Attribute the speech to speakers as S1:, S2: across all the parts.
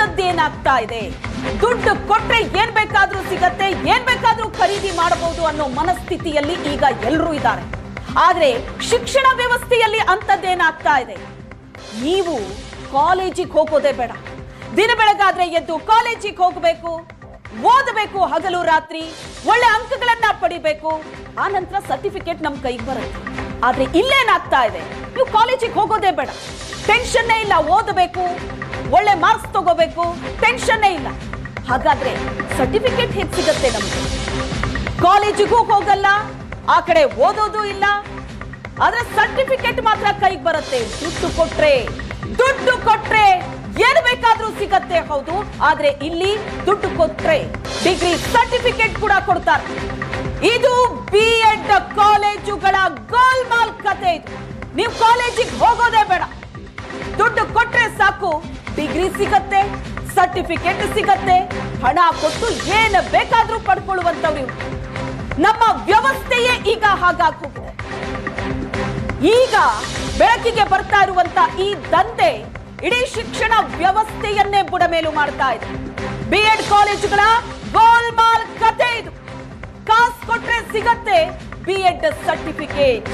S1: ಅಂತದ್ದೇನಾಗ್ತಾ ಇದೆ? ದುಡ್ಡು ಕೊಟ್ರೆ ಏನ್ ಬೇಕಾದ್ರೂ ಸಿಗತ್ತೆ, ಏನ್ ಬೇಕಾದ್ರೂ ಖರೀದಿ ಮಾಡಬಹುದು ಅನ್ನೋ ಮನಸ್ಥಿತಿಯಲ್ಲಿ ಈಗ ಎಲ್ಲರೂ ಇದ್ದಾರೆ. ಆದ್ರೆ ಶಿಕ್ಷಣ ವ್ಯವಸ್ಥೆಯಲ್ಲಿ ಅಂತದ್ದೇನಾಗ್ತಾ ಇದೆ? ನೀವು ಕಾಲೇಜಿಗೆ ಹೋಗೋದೇ ಬೇಡ, ದಿನ ಬೆಳಗಾದ್ರೆ ಎದ್ದು ಕಾಲೇಜಿಗೆ ಹೋಗಬೇಕು, ಓದಬೇಕು, ಹಗಲು ರಾತ್ರಿ ಒಳ್ಳೆ ಅಂಕಗಳನ್ನ ಪಡಿಬೇಕು, ಆ ನಂತರ ಸರ್ಟಿಫಿಕೇಟ್ ನಮ್ ಕೈಗೆ ಬರುತ್ತೆ. ಆದ್ರೆ ಇಲ್ಲೇನಾಗ್ತಾ ಇದೆ? ನೀವು ಕಾಲೇಜಿಗೆ ಹೋಗೋದೇ ಬೇಡ, ಟೆನ್ಷನ್ನೇ ಇಲ್ಲ, ಓದಬೇಕು, ಒಳ್ಳೆ ಮಾರ್ಕ್ಸ್ ತಗೋಬೇಕು, ಟೆನ್ಷನ್ನೇ ಇಲ್ಲ. ಹಾಗಾದ್ರೆ ಸರ್ಟಿಫಿಕೇಟ್ ಹೇಗೆ ಸಿಗತ್ತೆ ನಮ್ಗೆ? ಕಾಲೇಜಿಗೂ ಹೋಗಲ್ಲ, ಆ ಕಡೆ ಓದೋದು ಇಲ್ಲ, ಆದ್ರೆ ಸರ್ಟಿಫಿಕೇಟ್ ಮಾತ್ರ ಕೈಗೆ ಬರುತ್ತೆ. ದುಡ್ಡು ಕೊಟ್ರೆ ಏನು ಬೇಕಾದ್ರೂ ಸಿಗತ್ತೆ, ಹೌದು. ಆದ್ರೆ ಇಲ್ಲಿ ದುಡ್ಡು ಕೊಟ್ರೆ ಡಿಗ್ರಿ ಸರ್ಟಿಫಿಕೇಟ್ ಕೂಡ ಕೊಡ್ತಾರೆ. ಇದು B.Ed ಕಾಲೇಜುಗಳ ಗೋಲ್ಮಾಲ್ ಕತೆ. ಇದು ನೀವು ಕಾಲೇಜಿಗೆ ಹೋಗೋದೇ ಬೇಡ, ದುಡ್ಡು ಕೊಟ್ರೆ ಸಾಕು, ಡಿಗ್ರಿ ಸಿಗತ್ತೆ, ಸರ್ಟಿಫಿಕೇಟ್ ಸಿಗತ್ತೆ, ಹಣ ಕೊಟ್ಟು ಏನು ಬೇಕಾದ್ರೂ ಪಡ್ಕೊಳ್ಳುವಂತವ್ರು. ನಮ್ಮ ವ್ಯವಸ್ಥೆಯೇ ಈಗ ಹಾಗಾಗಿ ಹೋಗಿದೆ. ಈಗ ಬೆಳಕಿಗೆ ಬರ್ತಾ ಇರುವಂತ ಈ ದಂಧೆ ಇಡೀ ಶಿಕ್ಷಣ ವ್ಯವಸ್ಥೆಯನ್ನೇ ಬುಡಮೇಲು ಮಾಡ್ತಾ ಇದೆ. B.Ed ಕಾಲೇಜುಗಳ ಗೋಲ್ಮಾಲ್ ಕತೆ ಇದು. ಕಾಸು ಕೊಟ್ರೆ ಸಿಗತ್ತೆ B.Ed ಸರ್ಟಿಫಿಕೇಟ್.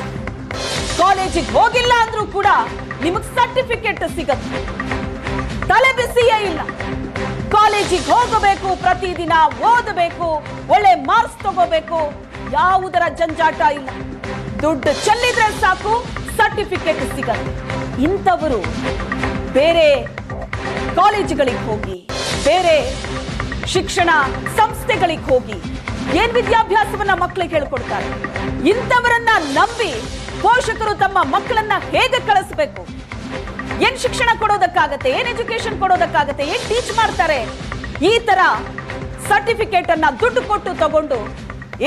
S1: ಕಾಲೇಜಿಗೆ ಹೋಗಿಲ್ಲ ಅಂದ್ರೂ ಕೂಡ ನಿಮಗ್ ಸರ್ಟಿಫಿಕೇಟ್ ಸಿಗತ್ತೆ. ತಲೆ ಬಿಸಿಯೇ ಇಲ್ಲ. ಕಾಲೇಜಿಗೆ ಹೋಗಬೇಕು, ಪ್ರತಿದಿನ ಓದಬೇಕು, ಒಳ್ಳೆ ಮಾರ್ಕ್ಸ್ ತಗೋಬೇಕು, ಯಾವುದರ ಜಂಜಾಟ ಇಲ್ಲ. ದುಡ್ಡು ಚೆಲ್ಲಿದ್ರೆ ಸಾಕು, ಸರ್ಟಿಫಿಕೇಟ್ ಸಿಗತ್ತೆ. ಇಂಥವರು ಬೇರೆ ಕಾಲೇಜುಗಳಿಗೆ ಹೋಗಿ, ಬೇರೆ ಶಿಕ್ಷಣ ಸಂಸ್ಥೆಗಳಿಗೆ ಹೋಗಿ ಏನ್ ವಿದ್ಯಾಭ್ಯಾಸವನ್ನ ಮಕ್ಕಳಿಗೆ ಹೇಳ್ಕೊಡ್ತಾರೆ? ಇಂಥವರನ್ನ ನಂಬಿ ಪೋಷಕರು ತಮ್ಮ ಮಕ್ಕಳನ್ನ ಹೇಗೆ ಕಳಿಸ್ಬೇಕು? ಏನ್ ಶಿಕ್ಷಣ ಕೊಡೋದಕ್ಕಾಗತ್ತೆ? ಏನ್ ಎಜುಕೇಶನ್ ಕೊಡೋದಕ್ಕಾಗತ್ತೆ? ಏನ್ ಟೀಚ್ ಮಾಡ್ತಾರೆ? ಈ ತರ ಸರ್ಟಿಫಿಕೇಟ್ ಅನ್ನ ದುಡ್ಡು ಕೊಟ್ಟು ತಗೊಂಡು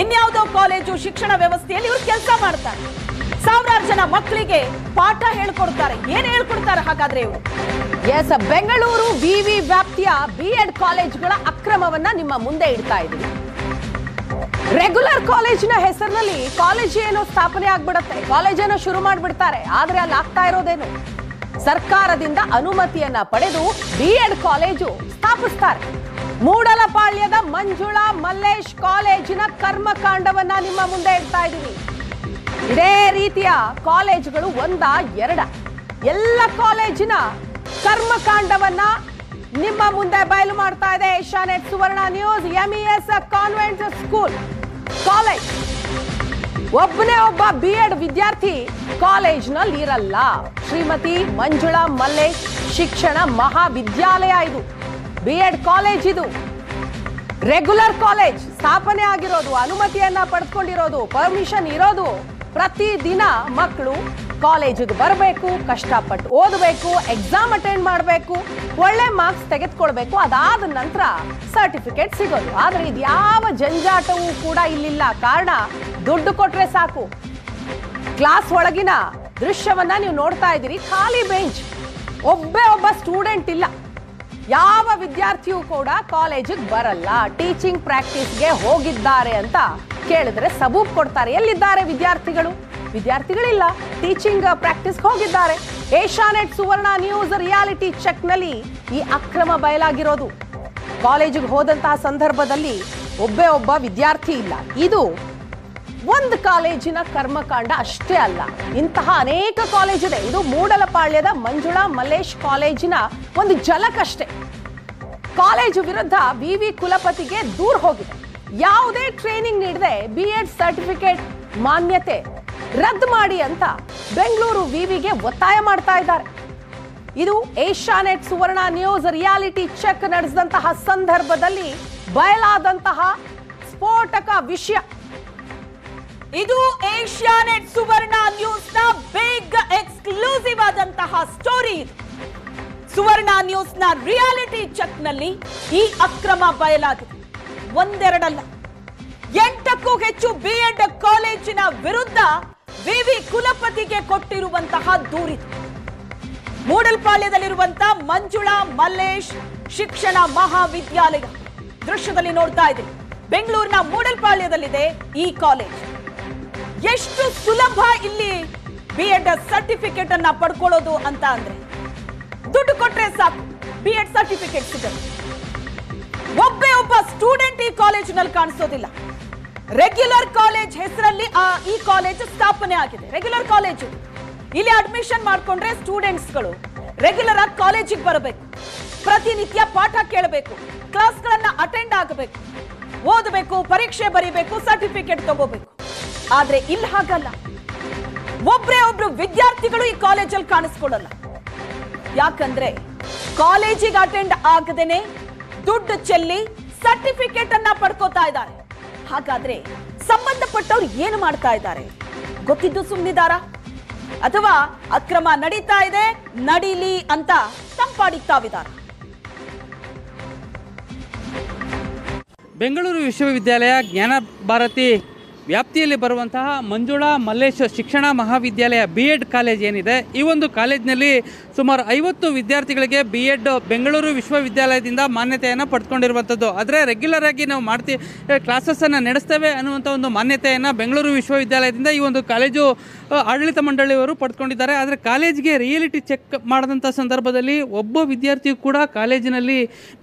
S1: ಇನ್ಯಾವುದೋ ಕಾಲೇಜು ಶಿಕ್ಷಣ ವ್ಯವಸ್ಥೆಯಲ್ಲಿ ಇವರು ಕೆಲಸ ಮಾಡ್ತಾರೆ. ಸಾವಿರಾರು ಜನ ಮಕ್ಕಳಿಗೆ ಪಾಠ ಹೇಳ್ಕೊಡ್ತಾರೆ. ಏನ್ ಹೇಳ್ಕೊಡ್ತಾರೆ ಹಾಗಾದ್ರೆ ಇವರು?
S2: ಎಸ್, ಬೆಂಗಳೂರು ವಿವಿ ವ್ಯಾಪ್ತಿಯ B.Ed ಕಾಲೇಜುಗಳ ಅಕ್ರಮವನ್ನ ನಿಮ್ಮ ಮುಂದೆ ಇಡ್ತಾ ಇದ್ದೀವಿ. ರೆಗ್ಯುಲರ್ ಕಾಲೇಜಿನ ಹೆಸರಿನಲ್ಲಿ ಕಾಲೇಜ್ ಏನೋ ಸ್ಥಾಪನೆ ಆಗ್ಬಿಡತ್ತೆ, ಕಾಲೇಜ್ ಏನೋ ಶುರು ಮಾಡ್ಬಿಡ್ತಾರೆ. ಆದ್ರೆ ಅಲ್ಲಿ ಆಗ್ತಾ ಇರೋದೇನು? ಸರ್ಕಾರದಿಂದ ಅನುಮತಿಯನ್ನ ಪಡೆದು B.Ed ಕಾಲೇಜು ಸ್ಥಾಪಿಸ್ತಾರೆ. ಮೂಡಲಪಾಳ್ಯದ ಮಂಜುಳಾ ಮಲ್ಲೇಶ್ ಕಾಲೇಜಿನ ಕರ್ಮಕಾಂಡವನ್ನ ನಿಮ್ಮ ಮುಂದೆ ಇಡ್ತಾ ಇದ್ದೀವಿ. ಇದೇ ರೀತಿಯ ಕಾಲೇಜುಗಳು ಒಂದ ಎರಡ, ಎಲ್ಲ ಕಾಲೇಜಿನ ಕರ್ಮಕಾಂಡವನ್ನ ನಿಮ್ಮ ಮುಂದೆ ಬಯಲು ಮಾಡ್ತಾ ಇದೆ Asianet Suvarna news. MES convent school college, ಒಬ್ಬನೇ ಒಬ್ಬ B.Ed ವಿದ್ಯಾರ್ಥಿ ಕಾಲೇಜ್ನಲ್ಲಿ ಇರಲ್ಲ. ಶ್ರೀಮತಿ ಮಂಜುಳಾ ಮಲ್ಲೇಶ್ ಶಿಕ್ಷಣ ಮಹಾವಿದ್ಯಾಲಯ ಇದು, B.Ed ಕಾಲೇಜ್ ಇದು. ರೆಗ್ಯುಲರ್ ಕಾಲೇಜ್ ಸ್ಥಾಪನೆ ಆಗಿರೋದು, ಅನುಮತಿಯನ್ನ ಪಡೆದುಕೊಂಡಿರೋದು, ಪರ್ಮಿಷನ್ ಇರೋದು. ಪ್ರತಿದಿನ ಮಕ್ಕಳು ಕಾಲೇಜಿಗೆ ಬರಬೇಕು, ಕಷ್ಟಪಟ್ಟು ಓದಬೇಕು, ಎಕ್ಸಾಮ್ ಅಟೆಂಡ್ ಮಾಡಬೇಕು, ಒಳ್ಳೆ ಮಾರ್ಕ್ಸ್ ತೆಗೆದುಕೊಳ್ಬೇಕು, ಅದಾದ ನಂತರ ಸರ್ಟಿಫಿಕೇಟ್ ಸಿಗೋದು. ಆದ್ರೆ ಇದು ಯಾವ ಜಂಜಾಟವೂ ಕೂಡ ಇಲ್ಲಿಲ್ಲ. ಕಾರಣ ದುಡ್ಡು ಕೊಟ್ರೆ ಸಾಕು. ಕ್ಲಾಸ್ ಒಳಗಿನ ದೃಶ್ಯವನ್ನ ನೀವು ನೋಡ್ತಾ ಇದ್ದೀರಿ. ಖಾಲಿ ಬೆಂಚ್, ಒಬ್ಬ ಸ್ಟೂಡೆಂಟ್ ಇಲ್ಲ. ಯಾವ ವಿದ್ಯಾರ್ಥಿಯೂ ಕೂಡ ಕಾಲೇಜಿಗೆ ಬರಲ್ಲ. ಟೀಚಿಂಗ್ ಪ್ರಾಕ್ಟೀಸ್ಗೆ ಹೋಗಿದ್ದಾರೆ ಅಂತ ಕೇಳಿದ್ರೆ ಸಬೂಬ್ ಕೊಡ್ತಾರೆ. ಎಲ್ಲಿದ್ದಾರೆ ವಿದ್ಯಾರ್ಥಿಗಳು? ವಿದ್ಯಾರ್ಥಿಗಳಿಲ್ಲ, ಟೀಚಿಂಗ್ ಪ್ರಾಕ್ಟೀಸ್ ಹೋಗಿದ್ದಾರೆ. Asianet Suvarna news reality check ನಲ್ಲಿ ಈ ಅಕ್ರಮ ಬಯಲಾಗಿರೋದು. ಕಾಲೇಜಿಗೆ ಹೋದಂತಹ ಸಂದರ್ಭದಲ್ಲಿ ಒಬ್ಬ ವಿದ್ಯಾರ್ಥಿ ಇಲ್ಲ. ಇದು ಒಂದು ಕಾಲೇಜಿನ ಕರ್ಮಕಾಂಡ ಅಷ್ಟೇ ಅಲ್ಲ, ಇಂತಹ ಅನೇಕ ಕಾಲೇಜ್ ಇದೆ. ಇದು ಮೂಡಲಪಾಳ್ಯದ ಮಂಜುಳಾ ಮಲ್ಲೇಶ್ ಕಾಲೇಜಿನ ಒಂದು ಝಲಕಷ್ಟೇ. ಕಾಲೇಜು ವಿರುದ್ಧ ವಿವಿ ಕುಲಪತಿಗೆ ದೂರು ಹೋಗಿದೆ. ಯಾವುದೇ ಟ್ರೈನಿಂಗ್ ನೀಡದೆ B.Ed ಸರ್ಟಿಫಿಕೇಟ್ ಮಾನ್ಯತೆ ರದ್ದು ಮಾಡಿ ಅಂತ ಬೆಂಗಳೂರು ವಿವಿಗೆ ಒತ್ತಾಯ ಮಾಡ್ತಾ ಇದ್ದಾರೆ. ಇದು Asianet Suvarna news reality check ನಡೆಸಿದಂತಹ ಸಂದರ್ಭದಲ್ಲಿ ಬಯಲಾದಂತಹ ಸ್ಫೋಟಕ ವಿಷಯ.
S1: ಇದು ಏಷ್ಯಾನೆಟ್ ಸುವರ್ಣ ನ್ಯೂಸ್ ನ ಬಿಗ್ ಎಕ್ಸ್ಕ್ಲೂಸಿವ್ ಆದಂತಹ ಸ್ಟೋರಿ. ಇದು ಸುವರ್ಣ ನ್ಯೂಸ್ ನ ರಿಯಾಲಿಟಿ ಚೆಕ್ ನಲ್ಲಿ ಈ ಅಕ್ರಮ ಬಯಲಾಗಿದೆ. ಒಂದೆರಡಲ್ಲ, 8ಕ್ಕೂ ಹೆಚ್ಚು B.Ed ಕಾಲೇಜಿನ ವಿರುದ್ಧ ವಿವಿ ಕುಲಪತಿಗೆ ಕೊಟ್ಟಿರುವಂತಹ ದೂರಿದು. ಮೂಡಲ್ಪಾಳ್ಯದಲ್ಲಿರುವಂತಹ ಮಂಜುಳಾ ಮಲ್ಲೇಶ್ ಶಿಕ್ಷಣ ಮಹಾವಿದ್ಯಾಲಯ ದೃಶ್ಯದಲ್ಲಿ ನೋಡ್ತಾ ಇದ್ದೀರಿ. ಬೆಂಗಳೂರಿನ ಮೂಡಲ್ಪಾಳ್ಯದಲ್ಲಿದೆ ಈ ಕಾಲೇಜ್. ಎಷ್ಟು ಸುಲಭ ಇಲ್ಲಿ B.Ed ಸರ್ಟಿಫಿಕೇಟ್ ಅನ್ನ ಪಡ್ಕೊಳ್ಳೋದು ಅಂತ ಅಂದ್ರೆ ದುಡ್ಡು ಕೊಟ್ರೆ ಸಾಕು. B.Ed ಸರ್ಟಿಫಿಕೇಟ್ ಸಿಗುತ್ತೆ. ಒಬ್ಬ ಸ್ಟೂಡೆಂಟ್ ಈ ಕಾಲೇಜಿನಲ್ಲಿ ಕಾಣಿಸೋದಿಲ್ಲ. ರೆಗ್ಯುಲರ್ ಕಾಲೇಜ್ ಹೆಸರಲ್ಲಿ ಈ ಕಾಲೇಜ್ ಸ್ಥಾಪನೆ ಆಗಿದೆ. ರೆಗ್ಯುಲರ್ ಕಾಲೇಜ್ ಇಲ್ಲಿ ಅಡ್ಮಿಷನ್ ಮಾಡ್ಕೊಂಡ್ರೆ ಸ್ಟೂಡೆಂಟ್ಸ್ಗಳು ರೆಗ್ಯುಲರ್ ಆಗಿ ಕಾಲೇಜಿಗೆ ಬರಬೇಕು, ಪ್ರತಿನಿತ್ಯ ಪಾಠ ಕೇಳಬೇಕು, ಕ್ಲಾಸ್ಗಳನ್ನ ಅಟೆಂಡ್ ಆಗಬೇಕು, ಓದಬೇಕು, ಪರೀಕ್ಷೆ ಬರೀಬೇಕು, ಸರ್ಟಿಫಿಕೇಟ್ ತಗೋಬೇಕು. ಆದ್ರೆ ಇಲ್ಲಿ ಹಾಗಲ್ಲ. ಒಬ್ರು ವಿದ್ಯಾರ್ಥಿಗಳು ಈ ಕಾಲೇಜಲ್ಲಿ ಕಾಣಿಸ್ಕೊಡಲ್ಲ. ಯಾಕಂದ್ರೆ ಕಾಲೇಜಿಗೆ ಅಟೆಂಡ್ ಆಗದೇನೆ ದುಡ್ಡು ಚೆಲ್ಲಿ ಸರ್ಟಿಫಿಕೇಟ್ ಅನ್ನ ಪಡ್ಕೋತಾ ಇದ್ದಾರೆ. ಹಾಗಾದ್ರೆ ಸಂಬಂಧಪಟ್ಟವ್ರು ಏನು ಮಾಡ್ತಾ ಇದ್ದಾರೆ? ಗೊತ್ತಿದ್ದು ಸುಮ್ಮನಿದಾರ ಅಥವಾ ಅಕ್ರಮ ನಡೀತಾ ಇದೆ, ನಡೀಲಿ ಅಂತ ತಂಪಾಡಿತಾವಿದಾರ?
S3: ಬೆಂಗಳೂರು ವಿಶ್ವವಿದ್ಯಾಲಯ ಜ್ಞಾನ ಭಾರತಿ ವ್ಯಾಪ್ತಿಯಲ್ಲಿ ಬರುವಂತಹ ಮಂಜುಳಾ ಮಲ್ಲೇಶ್ ಶಿಕ್ಷಣ ಮಹಾವಿದ್ಯಾಲಯ B.Ed ಕಾಲೇಜ್ ಏನಿದೆ, ಈ ಒಂದು ಕಾಲೇಜಿನಲ್ಲಿ ಸುಮಾರು 50 ವಿದ್ಯಾರ್ಥಿಗಳಿಗೆ B.Ed ಬೆಂಗಳೂರು ವಿಶ್ವವಿದ್ಯಾಲಯದಿಂದ ಮಾನ್ಯತೆಯನ್ನು ಪಡೆದುಕೊಂಡಿರುವಂಥದ್ದು. ಆದರೆ ರೆಗ್ಯುಲರ್ ಆಗಿ ನಾವು ಕ್ಲಾಸಸ್ಸನ್ನು ನಡೆಸ್ತೇವೆ ಅನ್ನುವಂಥ ಒಂದು ಮಾನ್ಯತೆಯನ್ನು ಬೆಂಗಳೂರು ವಿಶ್ವವಿದ್ಯಾಲಯದಿಂದ ಈ ಒಂದು ಕಾಲೇಜು ಆಡಳಿತ ಮಂಡಳಿಯವರು ಪಡೆದುಕೊಂಡಿದ್ದಾರೆ. ಆದರೆ ಕಾಲೇಜಿಗೆ ರಿಯಾಲಿಟಿ ಚೆಕ್ ಮಾಡಿದಂಥ ಸಂದರ್ಭದಲ್ಲಿ ಒಬ್ಬ ವಿದ್ಯಾರ್ಥಿಯು ಕೂಡ ಕಾಲೇಜಿನಲ್ಲಿ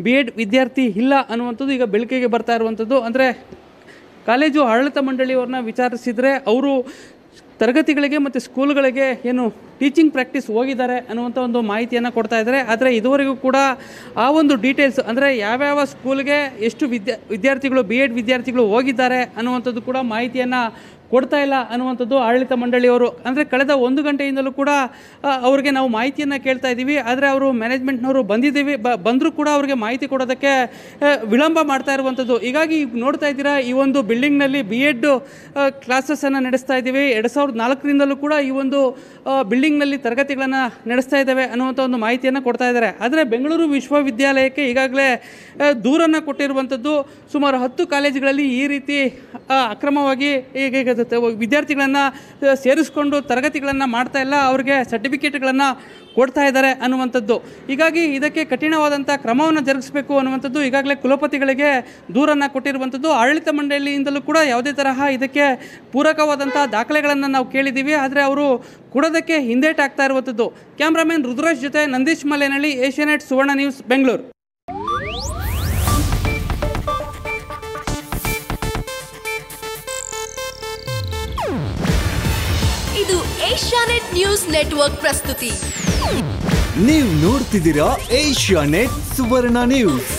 S3: B.Ed ವಿದ್ಯಾರ್ಥಿ ಇಲ್ಲ ಅನ್ನುವಂಥದ್ದು ಈಗ ಬೆಳಕಿಗೆ ಬರ್ತಾ ಇರುವಂಥದ್ದು. ಅಂದರೆ ಕಾಲೇಜು ಆಡಳಿತ ಮಂಡಳಿಯವ್ರನ್ನ ವಿಚಾರಿಸಿದರೆ ಅವರು ತರಗತಿಗಳಿಗೆ ಮತ್ತು ಸ್ಕೂಲ್ಗಳಿಗೆ ಏನು ಟೀಚಿಂಗ್ ಪ್ರಾಕ್ಟೀಸ್ ಹೋಗಿದ್ದಾರೆ ಅನ್ನುವಂಥ ಒಂದು ಮಾಹಿತಿಯನ್ನು ಕೊಡ್ತಾ ಇದ್ದಾರೆ. ಆದರೆ ಇದುವರೆಗೂ ಕೂಡ ಆ ಒಂದು ಡೀಟೇಲ್ಸ್ ಅಂದರೆ ಯಾವ್ಯಾವ ಸ್ಕೂಲ್ಗೆ ಎಷ್ಟು ವಿದ್ಯಾರ್ಥಿಗಳು B.Ed ವಿದ್ಯಾರ್ಥಿಗಳು ಹೋಗಿದ್ದಾರೆ ಅನ್ನುವಂಥದ್ದು ಕೂಡ ಮಾಹಿತಿಯನ್ನು ಕೊಡ್ತಾ ಇಲ್ಲ ಅನ್ನುವಂಥದ್ದು ಆಡಳಿತ ಮಂಡಳಿಯವರು. ಅಂದರೆ ಕಳೆದ 1 ಗಂಟೆಯಿಂದಲೂ ಕೂಡ ಅವ್ರಿಗೆ ನಾವು ಮಾಹಿತಿಯನ್ನು ಕೇಳ್ತಾ ಇದ್ದೀವಿ. ಆದರೆ ಅವರು ಮ್ಯಾನೇಜ್ಮೆಂಟ್ನವರು ಬಂದರೂ ಕೂಡ ಅವ್ರಿಗೆ ಮಾಹಿತಿ ಕೊಡೋದಕ್ಕೆ ವಿಳಂಬ ಮಾಡ್ತಾ ಇರುವಂಥದ್ದು. ಹೀಗಾಗಿ ನೋಡ್ತಾ ಇದ್ದೀರಾ, ಈ ಒಂದು ಬಿಲ್ಡಿಂಗ್ನಲ್ಲಿ B.Ed ಕ್ಲಾಸಸ್ಸನ್ನು ನಡೆಸ್ತಾ ಇದ್ದೀವಿ. 2004ರಿಂದಲೂ ಕೂಡ ಈ ಒಂದು ಬಿಲ್ಡಿಂಗ್ನಲ್ಲಿ ತರಗತಿಗಳನ್ನು ನಡೆಸ್ತಾ ಇದ್ದಾವೆ ಅನ್ನುವಂಥ ಒಂದು ಮಾಹಿತಿಯನ್ನು ಕೊಡ್ತಾ ಇದ್ದಾರೆ. ಆದರೆ ಬೆಂಗಳೂರು ವಿಶ್ವವಿದ್ಯಾಲಯಕ್ಕೆ ಈಗಾಗಲೇ ದೂರನ್ನು ಕೊಟ್ಟಿರುವಂಥದ್ದು. ಸುಮಾರು 10 ಕಾಲೇಜುಗಳಲ್ಲಿ ಈ ರೀತಿ ಅಕ್ರಮವಾಗಿ ಈಗ ವಿದ್ಯಾರ್ಥಿಗಳನ್ನು ಸೇರಿಸ್ಕೊಂಡು ತರಗತಿಗಳನ್ನು ಮಾಡ್ತಾ ಇಲ್ಲ, ಅವ್ರಿಗೆ ಸರ್ಟಿಫಿಕೇಟ್ಗಳನ್ನು ಕೊಡ್ತಾ ಇದ್ದಾರೆ ಅನ್ನುವಂಥದ್ದು. ಹೀಗಾಗಿ ಇದಕ್ಕೆ ಕಠಿಣವಾದಂಥ ಕ್ರಮವನ್ನು ಜರುಗಿಸಬೇಕು ಅನ್ನುವಂಥದ್ದು ಈಗಾಗಲೇ ಕುಲಪತಿಗಳಿಗೆ ದೂರನ್ನು ಕೊಟ್ಟಿರುವಂಥದ್ದು. ಆಡಳಿತ ಮಂಡಳಿಯಿಂದಲೂ ಕೂಡ ಯಾವುದೇ ತರಹ ಇದಕ್ಕೆ ಪೂರಕವಾದಂಥ ದಾಖಲೆಗಳನ್ನು ನಾವು ಕೇಳಿದ್ದೀವಿ, ಆದರೆ ಅವರು ಕೊಡೋದಕ್ಕೆ ಹಿಂದೇಟಾಗ್ತಾ ಇರುವಂಥದ್ದು. ಕ್ಯಾಮ್ರಾಮನ್ ರುದ್ರೇಶ್ ಜೊತೆ ನಂದೀಶ್ ಮಲ್ಲೇನಹಳ್ಳಿ, ಏಷ್ಯಾನೆಟ್ ಸುವರ್ಣ ನ್ಯೂಸ್, ಬೆಂಗಳೂರು.
S4: ಇದು ಏಷ್ಯಾನೆಟ್ ನ್ಯೂಸ್ ನೆಟ್ವರ್ಕ್ ಪ್ರಸ್ತುತಿ.
S5: ನೀವು ನೋಡ್ತಿದ್ದೀರಾ ಏಷ್ಯಾನೆಟ್ ಸುವರ್ಣ ನ್ಯೂಸ್.